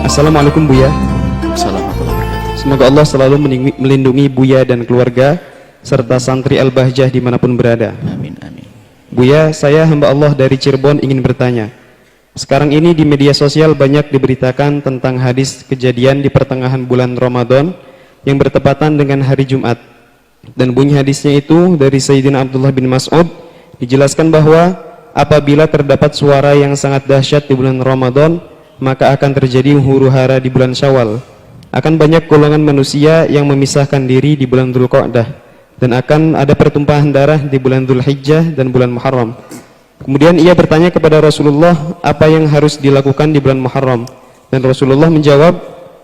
Assalamualaikum Buya. Assalamualaikum warahmatullahi wabarakatuh. Semoga Allah selalu melindungi Buya dan keluarga serta santri Al-Bahjah dimanapun berada. Amin, amin. Buya, saya hamba Allah dari Cirebon ingin bertanya. Sekarang ini di media sosial banyak diberitakan tentang hadis kejadian di pertengahan bulan Ramadan yang bertepatan dengan hari Jumat. Dan bunyi hadisnya itu dari Sayyidina Abdullah bin Mas'ud, dijelaskan bahwa apabila terdapat suara yang sangat dahsyat di bulan Ramadan, maka akan terjadi huru-hara di bulan Syawal. Akan banyak golongan manusia yang memisahkan diri di bulan Dzulqa'dah, dan akan ada pertumpahan darah di bulan Dzulhijjah dan bulan Muharram. Kemudian ia bertanya kepada Rasulullah apa yang harus dilakukan di bulan Muharram, dan Rasulullah menjawab,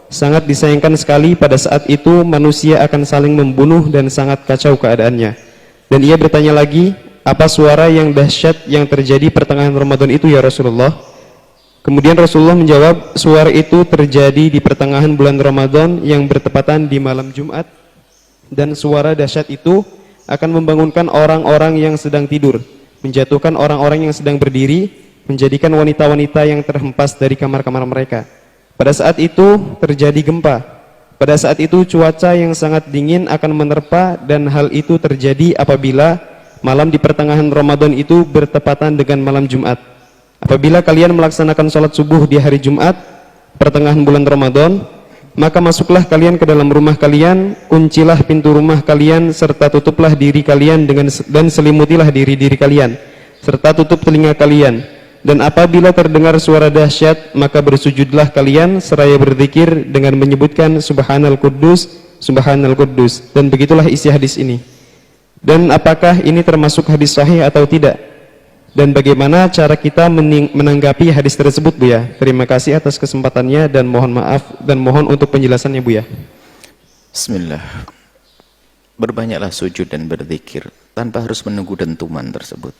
sangat disayangkan sekali pada saat itu manusia akan saling membunuh dan sangat kacau keadaannya. Dan ia bertanya lagi, apa suara yang dahsyat yang terjadi pertengahan Ramadan itu ya Rasulullah? Kemudian Rasulullah menjawab, suara itu terjadi di pertengahan bulan Ramadan yang bertepatan di malam Jumat, dan suara dahsyat itu akan membangunkan orang-orang yang sedang tidur, menjatuhkan orang-orang yang sedang berdiri, menjadikan wanita-wanita yang terhempas dari kamar-kamar mereka. Pada saat itu terjadi gempa. Pada saat itu cuaca yang sangat dingin akan menerpa, dan hal itu terjadi apabila malam di pertengahan Ramadan itu bertepatan dengan malam Jumat. Apabila kalian melaksanakan sholat subuh di hari Jumat pertengahan bulan Ramadan, maka masuklah kalian ke dalam rumah kalian, kuncilah pintu rumah kalian, serta tutuplah diri kalian dan selimutilah diri-diri kalian, serta tutup telinga kalian. Dan apabila terdengar suara dahsyat, maka bersujudlah kalian seraya berzikir dengan menyebutkan Subhanal Quddus, Subhanal Quddus. Dan begitulah isi hadis ini. Dan apakah ini termasuk hadis sahih atau tidak? Dan bagaimana cara kita menanggapi hadis tersebut, Buya? Terima kasih atas kesempatannya dan mohon maaf dan mohon untuk penjelasannya, Buya. Bismillah. Berbanyaklah sujud dan berzikir tanpa harus menunggu dentuman tersebut,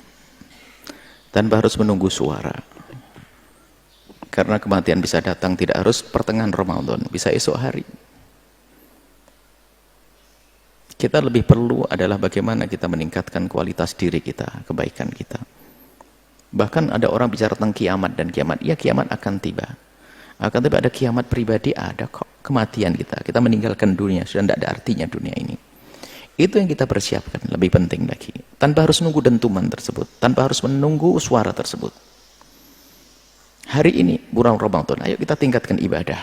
tanpa harus menunggu suara. Karena kematian bisa datang tidak harus pertengahan Ramadan, bisa esok hari. Kita lebih perlu adalah bagaimana kita meningkatkan kualitas diri kita, kebaikan kita. Bahkan ada orang bicara tentang kiamat dan kiamat. Ya, kiamat akan tiba. Akan tiba, ada kiamat pribadi, ada kok. Kematian kita meninggalkan dunia, sudah tidak ada artinya dunia ini. Itu yang kita persiapkan, lebih penting lagi. Tanpa harus menunggu dentuman tersebut, tanpa harus menunggu suara tersebut. Hari ini, bulan Ramadan, ayo kita tingkatkan ibadah.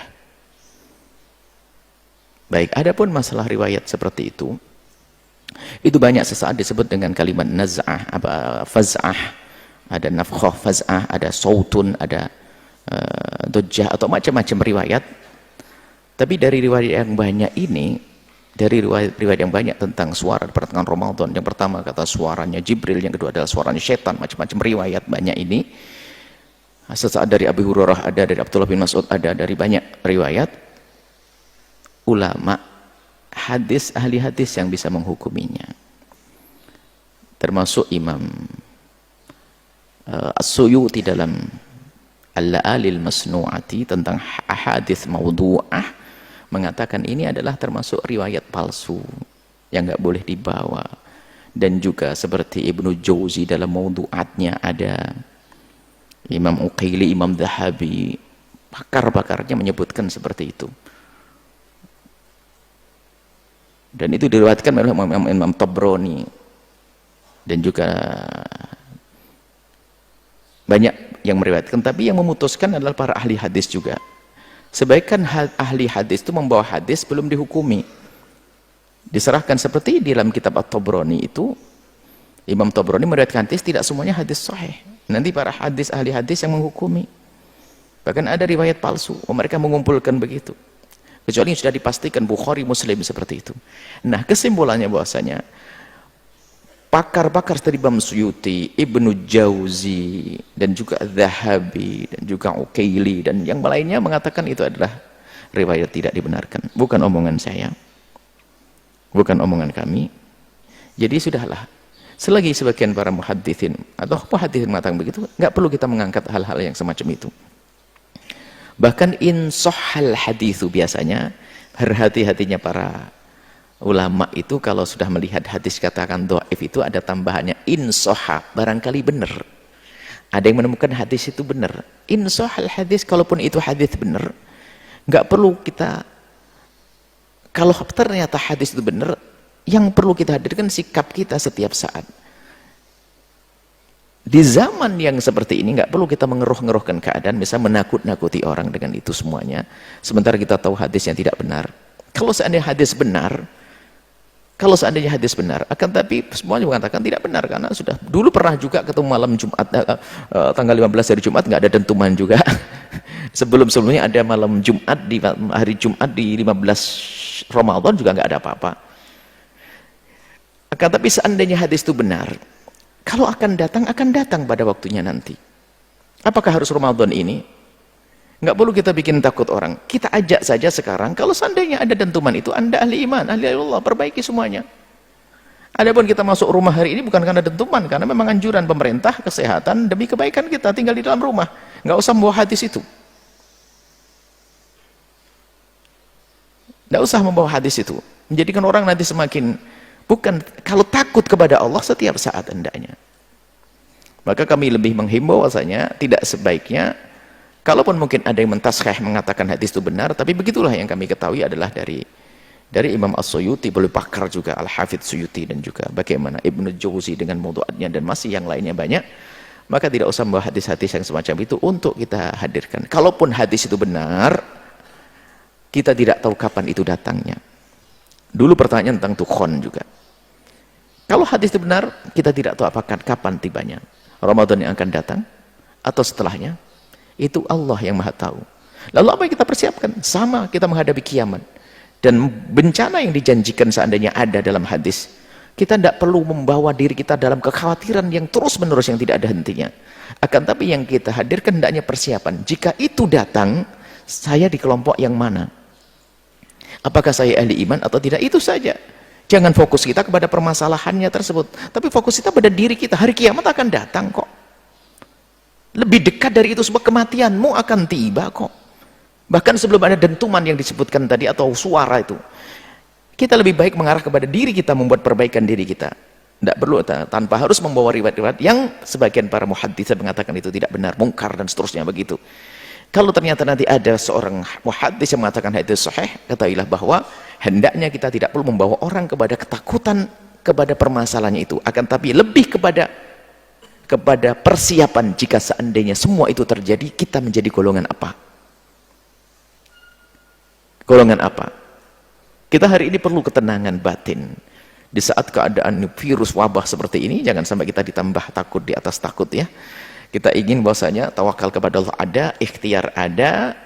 Baik, adapun masalah riwayat seperti itu banyak sesaat disebut dengan kalimat naz'ah, faz'ah. Ada nafkhah faz'ah, ada sautun, ada dujjah, atau macam-macam riwayat. Tapi dari riwayat yang banyak ini, dari riwayat yang banyak tentang suara di pertengahan Ramadan, yang pertama kata suaranya Jibril, yang kedua adalah suaranya setan, macam-macam riwayat banyak ini. Sesaat dari Abu Hurairah ada, dari Abdullah bin Mas'ud ada, dari banyak riwayat. Ulama hadis, ahli hadis yang bisa menghukuminya, termasuk Imam As-Suyuti dalam Al-La'alil Masnu'ati tentang ahadits maudhu'ah mengatakan ini adalah termasuk riwayat palsu yang nggak boleh dibawa. Dan juga seperti Ibnu Jauzi dalam maudhu'atnya ada, Imam Uqaili, Imam Dhahabi, pakar-pakarnya menyebutkan seperti itu. Dan itu diriwayatkan oleh Imam Tabrani, dan juga banyak yang meriwayatkan. Tapi yang memutuskan adalah para ahli hadis juga. Sebaiknya ahli hadis itu membawa hadis belum dihukumi, diserahkan seperti di dalam kitab At-Tabrani itu. Imam Tabrani meriwayatkan hadis, tidak semuanya hadis sahih. Nanti para ahli hadis yang menghukumi. Bahkan ada riwayat palsu, mereka mengumpulkan begitu, kecuali sudah dipastikan Bukhari, Muslim seperti itu. Nah, kesimpulannya bahwasanya pakar-pakar dari Imam Suyuti, Ibnu Jauzi, dan juga Dhahabi, dan juga Uqaili, dan yang lainnya mengatakan itu adalah riwayat tidak dibenarkan. Bukan omongan saya, bukan omongan kami. Jadi sudahlah, selagi sebagian para muhadditsin atau muhadditsin mengatakan begitu, nggak perlu kita mengangkat hal-hal yang semacam itu. Bahkan in sahhal haditsu, biasanya berhati-hatinya para ulama itu kalau sudah melihat hadis katakan dhaif itu ada tambahannya in sahha, barangkali benar. Ada yang menemukan hadis itu benar. In sahhal hadis, kalaupun itu hadis benar, Nggak perlu kita, kalau ternyata hadis itu benar, yang perlu kita hadirkan sikap kita setiap saat. Di zaman yang seperti ini nggak perlu kita mengeruh-ngeruhkan keadaan, misalnya menakut-nakuti orang dengan itu semuanya, sementara kita tahu hadis yang tidak benar. Kalau seandainya hadis benar, akan tapi semuanya mengatakan tidak benar, karena sudah dulu pernah juga ketemu malam Jumat, tanggal 15 hari Jumat nggak ada dentuman juga. Sebelumnya ada malam Jumat, di hari Jumat di 15 Ramadan juga nggak ada apa-apa. Akan tapi seandainya hadis itu benar, kalau akan datang pada waktunya nanti. Apakah harus Ramadan ini? Nggak perlu kita bikin takut orang. Kita ajak saja sekarang, kalau seandainya ada dentuman itu, Anda ahli iman, ahli Allah, perbaiki semuanya. Adapun kita masuk rumah hari ini bukan karena dentuman, karena memang anjuran pemerintah, kesehatan, demi kebaikan kita, tinggal di dalam rumah. Nggak usah membawa hadis itu. Nggak usah membawa hadis itu. Menjadikan orang nanti semakin, bukan, kalau takut kepada Allah setiap saat hendaknya. Maka kami lebih menghimbau bahwasanya tidak sebaiknya, kalaupun mungkin ada yang mentaskhih mengatakan hadis itu benar, tapi begitulah yang kami ketahui adalah dari Imam As-Suyuti, boleh pakar juga Al-Hafidz Suyuti, dan juga bagaimana Ibnu Jauzi dengan mawdu'atnya dan masih yang lainnya banyak. Maka tidak usah membawa hadis-hadis yang semacam itu untuk kita hadirkan. Kalaupun hadis itu benar, kita tidak tahu kapan itu datangnya. Dulu pertanyaan tentang tukhon juga. Kalau hadis itu benar, kita tidak tahu apakah kapan tibanya. Ramadan yang akan datang atau setelahnya, itu Allah yang Maha tahu. Lalu apa yang kita persiapkan? Sama kita menghadapi kiamat. Dan bencana yang dijanjikan seandainya ada dalam hadis, kita tidak perlu membawa diri kita dalam kekhawatiran yang terus-menerus yang tidak ada hentinya. Akan tapi yang kita hadirkan hendaknya persiapan. Jika itu datang, saya di kelompok yang mana? Apakah saya ahli iman atau tidak? Itu saja. Jangan fokus kita kepada permasalahannya tersebut, tapi fokus kita pada diri kita. Hari kiamat akan datang kok. Lebih dekat dari itu, sebab kematianmu akan tiba kok. Bahkan sebelum ada dentuman yang disebutkan tadi atau suara itu, kita lebih baik mengarah kepada diri kita, membuat perbaikan diri kita. Tidak perlu, tanpa harus membawa riwayat-riwayat yang sebagian para muhaddits mengatakan itu tidak benar, mungkar dan seterusnya begitu. Kalau ternyata nanti ada seorang muhaddits yang mengatakan hadis sahih, ketahuilah bahwa hendaknya kita tidak perlu membawa orang kepada ketakutan kepada permasalahannya itu, akan tapi lebih kepada persiapan jika seandainya semua itu terjadi, kita menjadi golongan apa? Golongan apa? Kita hari ini perlu ketenangan batin. Di saat keadaan virus wabah seperti ini, jangan sampai kita ditambah takut di atas takut ya. Kita ingin bahwasanya tawakal kepada Allah ada, ikhtiar ada,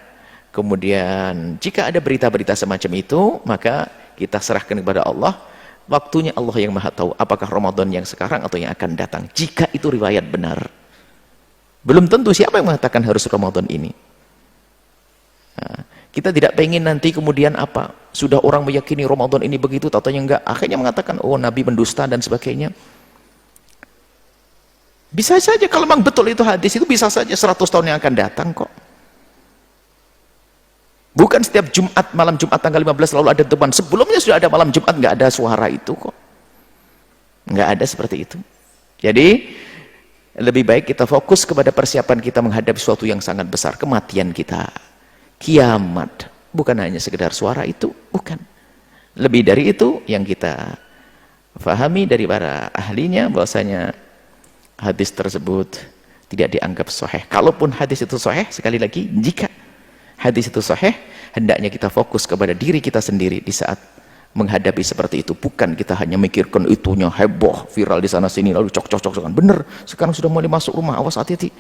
kemudian jika ada berita-berita semacam itu, maka kita serahkan kepada Allah. Waktunya Allah yang Maha tahu, apakah Ramadan yang sekarang atau yang akan datang. Jika itu riwayat benar, belum tentu siapa yang mengatakan harus Ramadan ini. Nah, kita tidak pengen nanti kemudian apa, sudah orang meyakini Ramadan ini begitu, tatanya enggak, akhirnya mengatakan oh Nabi mendusta dan sebagainya. Bisa saja kalau memang betul itu hadis itu, bisa saja 100 tahun yang akan datang kok. Bukan setiap Jumat, malam Jumat tanggal 15 lalu ada teman. Sebelumnya sudah ada malam Jumat, nggak ada suara itu kok. Nggak ada seperti itu. Jadi lebih baik kita fokus kepada persiapan kita menghadapi sesuatu yang sangat besar, kematian kita, kiamat. Bukan hanya sekedar suara itu, bukan. Lebih dari itu yang kita fahami dari para ahlinya, bahwasanya hadis tersebut tidak dianggap sahih. Kalaupun hadis itu sahih, sekali lagi, jika hadis itu sahih, hendaknya kita fokus kepada diri kita sendiri di saat menghadapi seperti itu. Bukan kita hanya mikirkan itunya heboh, viral di sana sini, lalu cok-cok-cokan. Bener, sekarang sudah mulai masuk rumah, awas hati-hati.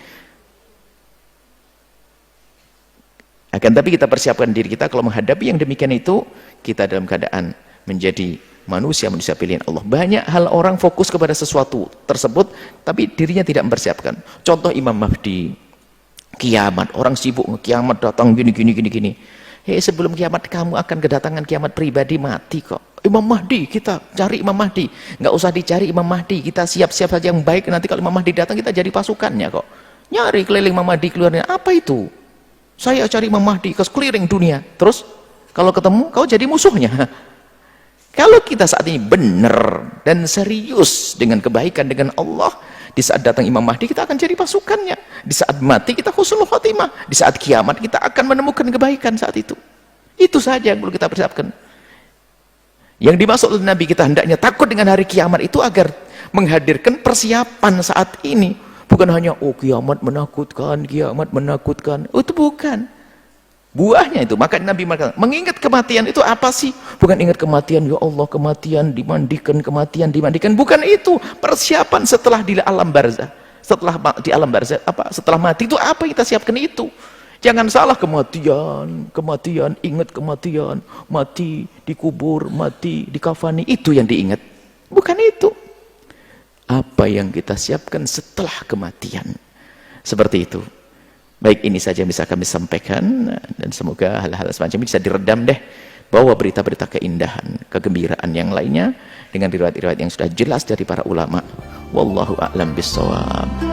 Akan tapi kita persiapkan diri kita kalau menghadapi yang demikian itu, kita dalam keadaan menjadi manusia pilihan Allah. Banyak hal orang fokus kepada sesuatu tersebut, tapi dirinya tidak mempersiapkan. Contoh Imam Mahdi, kiamat, orang sibuk kiamat datang gini. Hei, sebelum kiamat kamu akan kedatangan kiamat pribadi, mati kok. Imam Mahdi, kita cari Imam Mahdi. Nggak usah dicari Imam Mahdi, kita siap-siap saja yang baik. Nanti kalau Imam Mahdi datang, kita jadi pasukannya kok. Nyari keliling Imam Mahdi keluarnya. Apa itu? Saya cari Imam Mahdi ke keliling dunia. Terus kalau ketemu, kau jadi musuhnya. Kalau kita saat ini benar dan serius dengan kebaikan dengan Allah, di saat datang Imam Mahdi kita akan jadi pasukannya. Di saat mati kita husnul khotimah. Di saat kiamat kita akan menemukan kebaikan saat itu. Itu saja yang perlu kita persiapkan. Yang dimaksud oleh Nabi kita hendaknya takut dengan hari kiamat itu agar menghadirkan persiapan saat ini. Bukan hanya, oh kiamat menakutkan, oh, itu bukan. Buahnya itu. Maka Nabi mengatakan, mengingat kematian itu apa sih? Bukan ingat kematian, ya Allah kematian, dimandikan. Bukan itu. Persiapan setelah di alam barzah. Setelah di alam barzah, setelah mati itu apa yang kita siapkan itu? Jangan salah, kematian, ingat kematian, mati dikubur, mati dikafani, itu yang diingat. Bukan itu. Apa yang kita siapkan setelah kematian. Seperti itu. Baik, ini saja yang bisa kami sampaikan, dan semoga hal-hal semacam ini bisa diredam deh. Bawa berita-berita keindahan, kegembiraan yang lainnya dengan riwayat-riwayat yang sudah jelas dari para ulama. Wallahu a'lam bishawab.